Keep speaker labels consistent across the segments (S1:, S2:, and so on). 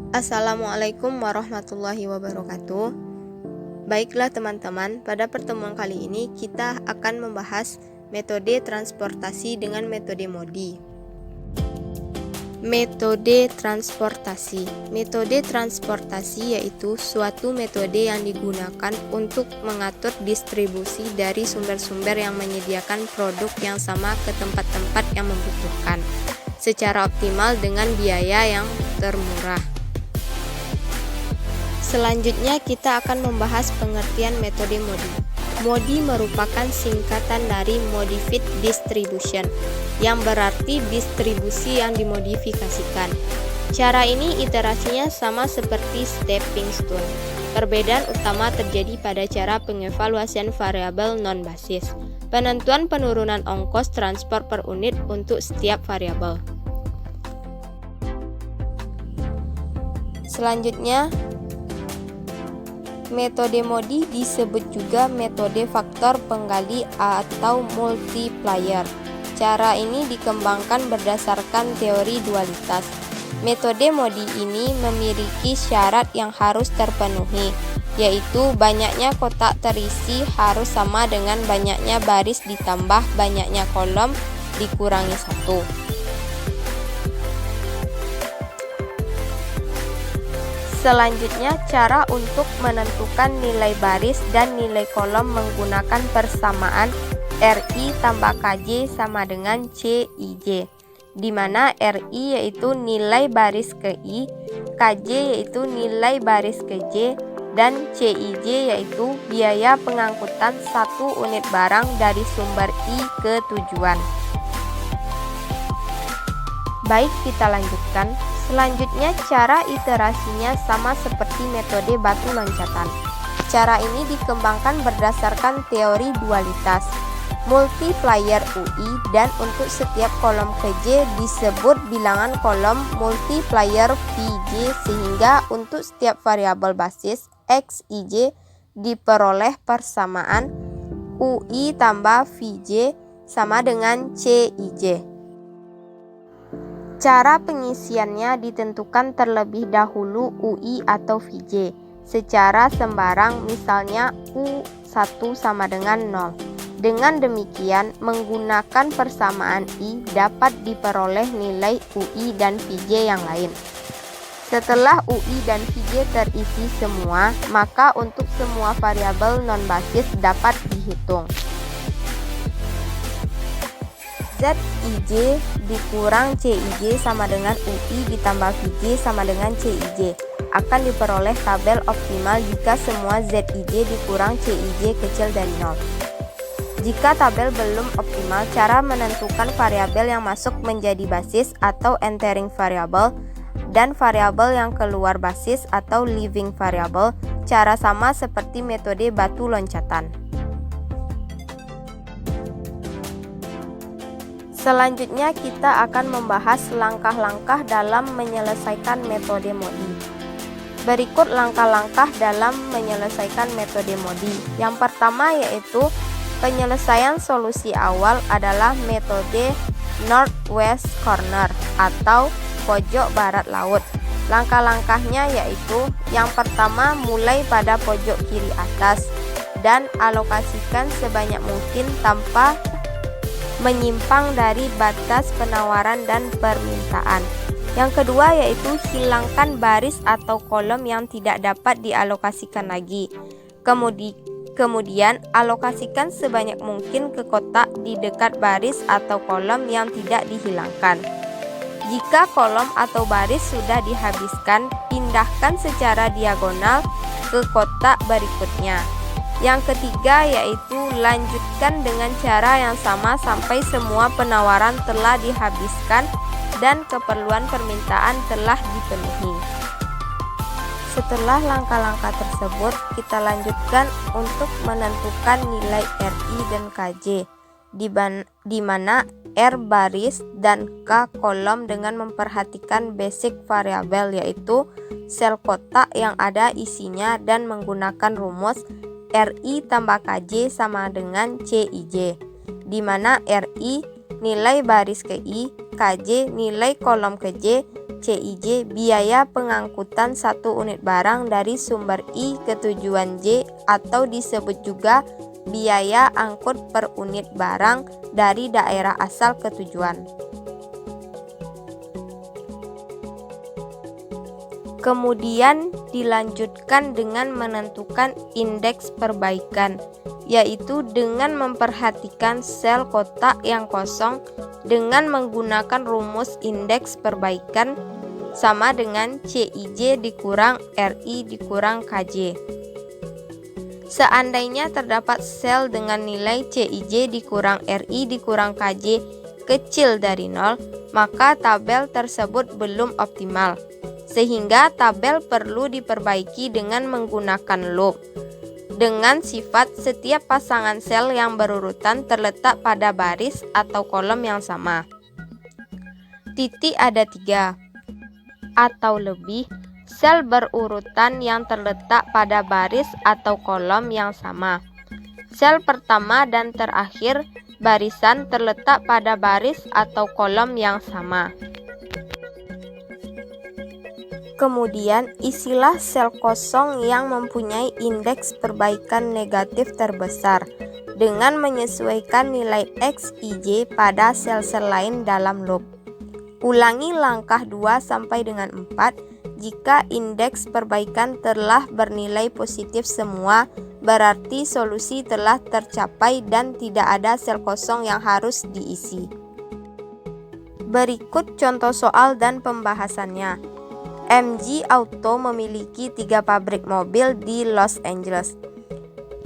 S1: Assalamualaikum warahmatullahi wabarakatuh. Baiklah teman-teman, pada pertemuan kali ini kita akan membahas metode transportasi dengan metode MODI. Metode transportasi. Metode transportasi yaitu suatu metode yang digunakan untuk mengatur distribusi dari sumber-sumber yang menyediakan produk yang sama ke tempat-tempat yang membutuhkan secara optimal dengan biaya yang termurah. Selanjutnya kita akan membahas pengertian metode MODI. MODI merupakan singkatan dari Modified Distribution, yang berarti distribusi yang dimodifikasikan. Cara ini iterasinya sama seperti stepping stone. Perbedaan utama terjadi pada cara pengevaluasian variabel non-basis, penentuan penurunan ongkos transport per unit untuk setiap variabel. Selanjutnya, metode MODI disebut juga metode faktor penggali atau multiplier. Cara ini dikembangkan berdasarkan teori dualitas. Metode MODI ini memiliki syarat yang harus terpenuhi, yaitu banyaknya kotak terisi harus sama dengan banyaknya baris ditambah banyaknya kolom dikurangi 1. Selanjutnya, cara untuk menentukan nilai baris dan nilai kolom menggunakan persamaan RI tambah KJ sama dengan CIJ, di mana RI yaitu nilai baris ke I, KJ yaitu nilai baris ke J, dan CIJ yaitu biaya pengangkutan satu unit barang dari sumber I ke tujuan. Baik, kita lanjutkan. Selanjutnya, cara iterasinya sama seperti metode batu loncatan. Cara ini dikembangkan berdasarkan teori dualitas, multiplier UI, dan untuk setiap kolom KJ disebut bilangan kolom multiplier VJ, sehingga untuk setiap variabel basis XIJ diperoleh persamaan UI tambah VJ sama dengan CIJ. Cara pengisiannya ditentukan terlebih dahulu UI atau VJ secara sembarang, misalnya U1 sama dengan 0. Dengan demikian, menggunakan persamaan I dapat diperoleh nilai UI dan VJ yang lain. Setelah UI dan VJ terisi semua, maka untuk semua variabel non-basis dapat dihitung. ZIJ dikurang CIJ sama dengan UI ditambah VJ sama dengan CIJ akan diperoleh tabel optimal jika semua ZIJ dikurang CIJ kecil dari 0. Jika tabel belum optimal, cara menentukan variabel yang masuk menjadi basis atau entering variable dan variabel yang keluar basis atau leaving variable, cara sama seperti metode batu loncatan. Selanjutnya kita akan membahas langkah-langkah dalam menyelesaikan metode MODI. Berikut langkah-langkah dalam menyelesaikan metode MODI. Yang pertama yaitu penyelesaian solusi awal adalah metode northwest corner atau pojok barat laut. Langkah-langkahnya yaitu yang pertama, mulai pada pojok kiri atas dan alokasikan sebanyak mungkin tanpa menyimpang dari batas penawaran dan permintaan. Yang kedua yaitu hilangkan baris atau kolom yang tidak dapat dialokasikan lagi. Kemudian alokasikan sebanyak mungkin ke kotak di dekat baris atau kolom yang tidak dihilangkan. Jika kolom atau baris sudah dihabiskan, pindahkan secara diagonal ke kotak berikutnya. Yang ketiga yaitu lanjutkan dengan cara yang sama sampai semua penawaran telah dihabiskan dan keperluan permintaan telah dipenuhi. Setelah langkah-langkah tersebut, kita lanjutkan untuk menentukan nilai RI dan KJ, di mana R baris dan K kolom dengan memperhatikan basic variabel yaitu sel kotak yang ada isinya dan menggunakan rumus RI tambah KJ sama dengan CIJ, di mana RI nilai baris ke I, KJ nilai kolom ke J, CIJ biaya pengangkutan satu unit barang dari sumber I ke tujuan J atau disebut juga biaya angkut per unit barang dari daerah asal ke tujuan. Kemudian dilanjutkan dengan menentukan indeks perbaikan, yaitu dengan memperhatikan sel kotak yang kosong dengan menggunakan rumus indeks perbaikan sama dengan CIJ dikurang RI dikurang KJ. Seandainya terdapat sel dengan nilai CIJ dikurang RI dikurang KJ kecil dari 0, maka tabel tersebut belum optimal, sehingga tabel perlu diperbaiki dengan menggunakan loop, dengan sifat setiap pasangan sel yang berurutan terletak pada baris atau kolom yang sama. Titik ada 3 atau lebih sel berurutan yang terletak pada baris atau kolom yang sama. Sel pertama dan terakhir barisan terletak pada baris atau kolom yang sama. Kemudian isilah sel kosong yang mempunyai indeks perbaikan negatif terbesar dengan menyesuaikan nilai XIJ pada sel-sel lain dalam loop. Ulangi langkah 2 sampai dengan 4. Jika indeks perbaikan telah bernilai positif semua, berarti solusi telah tercapai dan tidak ada sel kosong yang harus diisi. Berikut contoh soal dan pembahasannya. MG Auto memiliki 3 pabrik mobil di Los Angeles,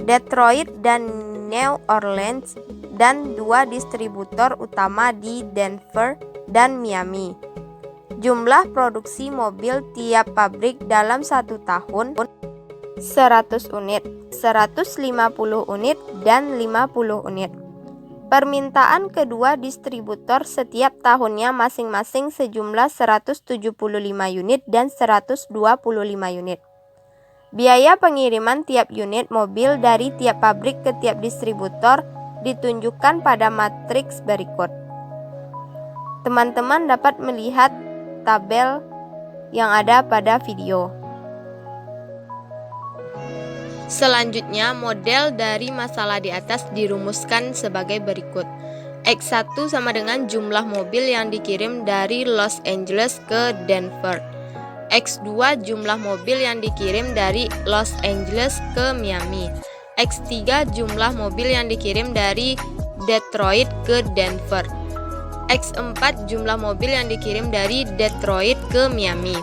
S1: Detroit, dan New Orleans, dan 2 distributor utama di Denver dan Miami. Jumlah produksi mobil tiap pabrik dalam 1 tahun 100 unit, 150 unit, dan 50 unit. Permintaan kedua distributor setiap tahunnya masing-masing sejumlah 175 unit dan 125 unit. Biaya pengiriman tiap unit mobil dari tiap pabrik ke tiap distributor ditunjukkan pada matriks berikut. Teman-teman dapat melihat tabel yang ada pada video. Selanjutnya, model dari masalah di atas dirumuskan sebagai berikut. X1 sama dengan jumlah mobil yang dikirim dari Los Angeles ke Denver. X2 jumlah mobil yang dikirim dari Los Angeles ke Miami. X3 jumlah mobil yang dikirim dari Detroit ke Denver. X4 jumlah mobil yang dikirim dari Detroit ke Miami.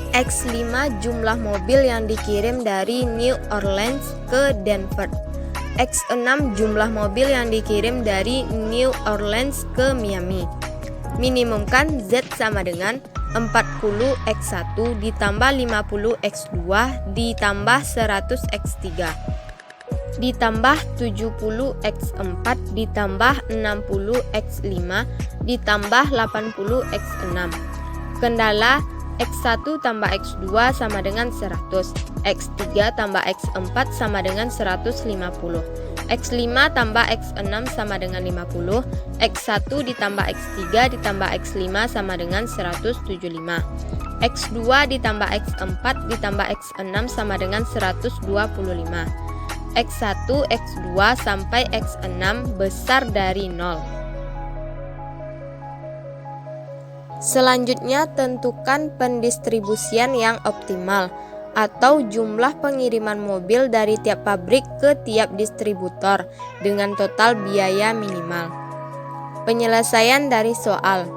S1: X5 jumlah mobil yang dikirim dari New Orleans ke Denver. X6 jumlah mobil yang dikirim dari New Orleans ke Miami. Minimumkan Z sama dengan 40 X1 ditambah 50 X2 ditambah 100 X3 ditambah 70 X4 ditambah 60 X5 ditambah 80 X6. Kendala X1 tambah X2 sama dengan 100, X3 tambah X4 sama dengan 150, X5 tambah X6 sama dengan 50, X1 ditambah X3 ditambah X5 sama dengan 175, X2 ditambah X4 ditambah X6 sama dengan 125, X1, X2 sampai X6 besar dari 0. Selanjutnya, tentukan pendistribusian yang optimal atau jumlah pengiriman mobil dari tiap pabrik ke tiap distributor dengan total biaya minimal. Penyelesaian dari soal.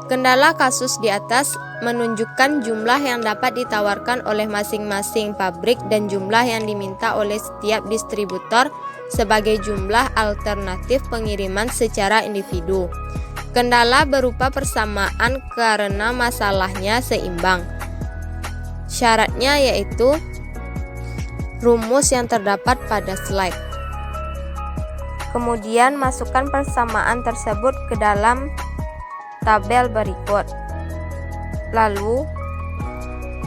S1: Kendala kasus di atas menunjukkan jumlah yang dapat ditawarkan oleh masing-masing pabrik dan jumlah yang diminta oleh setiap distributor sebagai jumlah alternatif pengiriman secara individu. Kendala berupa persamaan karena masalahnya seimbang. Syaratnya yaitu rumus yang terdapat pada slide. Kemudian masukkan persamaan tersebut ke dalam tabel berikut. Lalu,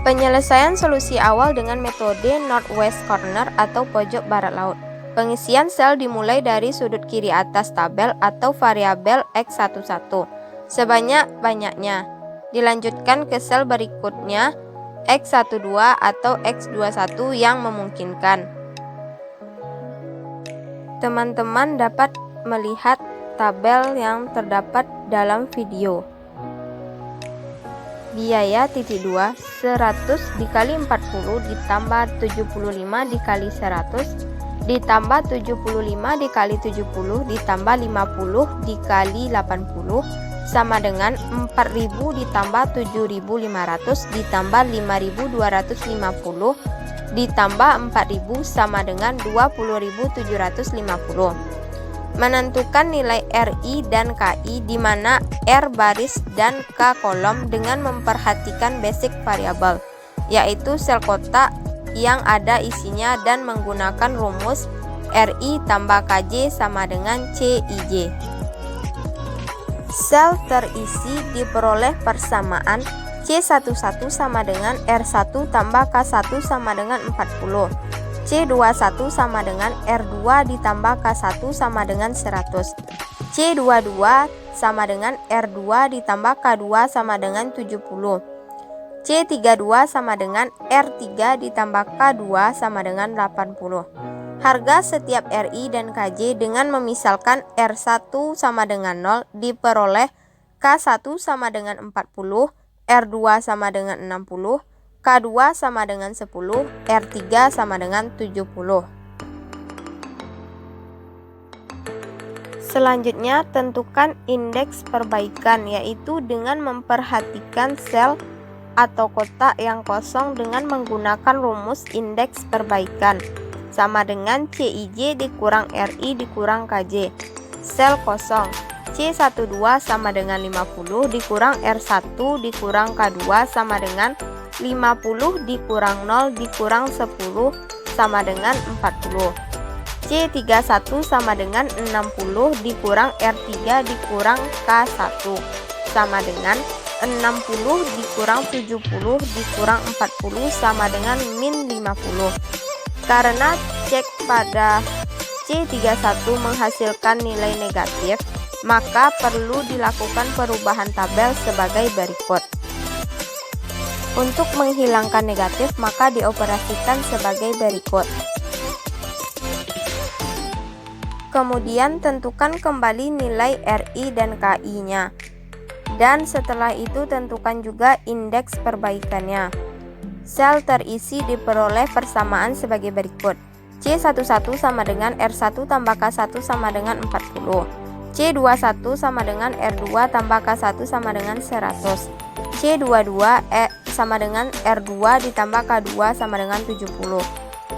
S1: penyelesaian solusi awal dengan metode northwest corner atau pojok barat laut. Pengisian sel dimulai dari sudut kiri atas tabel atau variabel X11 sebanyak-banyaknya. Dilanjutkan ke sel berikutnya, X12 atau X21 yang memungkinkan. Teman-teman dapat melihat tabel yang terdapat dalam video. Biaya titik 2 100 dikali 40 ditambah 75 dikali 100 ditambah 75 dikali 70 ditambah 50 dikali 80 sama dengan 4000 ditambah 7500 ditambah 5250 ditambah 4000 sama dengan 20750. Menentukan nilai RI dan KI di mana R baris dan K kolom dengan memperhatikan basic variable, yaitu sel kotak yang ada isinya dan menggunakan rumus RI tambah KJ sama dengan CIJ. Sel terisi diperoleh persamaan C11 sama dengan R1 tambah K1 sama dengan 40. C21 sama dengan R2 ditambah K1 sama dengan 100. C22 sama dengan R2 ditambah K2 sama dengan 70. C32 sama dengan R3 ditambah K2 sama dengan 80. Harga setiap RI dan KJ dengan memisalkan R1 sama dengan 0 diperoleh K1 sama dengan 40, R2 sama dengan 60, K2 sama dengan 10, R3 sama dengan 70. Selanjutnya, tentukan indeks perbaikan, yaitu dengan memperhatikan sel atau kotak yang kosong dengan menggunakan rumus indeks perbaikan sama dengan CIJ dikurang RI dikurang KJ. Sel kosong C12 sama dengan 50 dikurang R1 dikurang K2 sama dengan 50 dikurang 0 dikurang 10 sama dengan 40. C31 sama dengan 60 dikurang R3 dikurang K1 sama dengan 60 dikurang 70 dikurang 40 sama dengan min 50. Karena cek pada C31 menghasilkan nilai negatif, maka perlu dilakukan perubahan tabel sebagai berikut. Untuk menghilangkan negatif, maka dioperasikan sebagai berikut. Kemudian tentukan kembali nilai RI dan KI-nya. Dan setelah itu tentukan juga indeks perbaikannya. Sel terisi diperoleh persamaan sebagai berikut. C11 sama dengan R1 tambah K1 sama dengan 40. C21 sama dengan R2 tambah K1 sama dengan 100. C22 sama dengan R2 ditambah K2 sama dengan 70.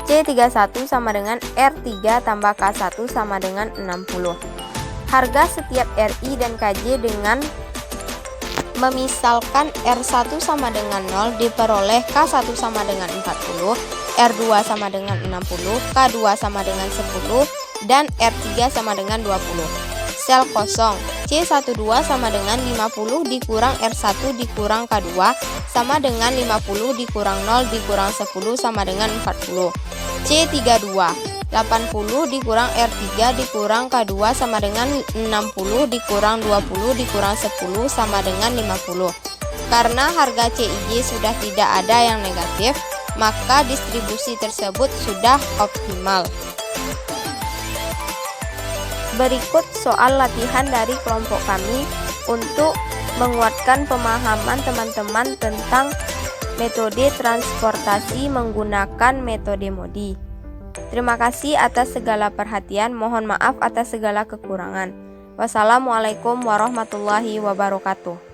S1: C31 sama dengan R3 tambah K1 sama dengan 60. Harga setiap RI dan KJ dengan memisalkan R1 sama dengan 0 diperoleh K1 sama dengan 40, R2 sama dengan 60, K2 sama dengan 10, dan R3 sama dengan 20. Sel kosong C12 sama dengan 50 dikurang R1 dikurang K2 sama dengan 50 dikurang 0 dikurang 10 sama dengan 40. C32 80 dikurang R3 dikurang K2 sama dengan 60 dikurang 20 dikurang 10 sama dengan 50. Karena harga CIJ sudah tidak ada yang negatif, maka distribusi tersebut sudah optimal. Berikut soal latihan dari kelompok kami untuk menguatkan pemahaman teman-teman tentang metode transportasi menggunakan metode MODI. Terima kasih atas segala perhatian, mohon maaf atas segala kekurangan. Wassalamualaikum warahmatullahi wabarakatuh.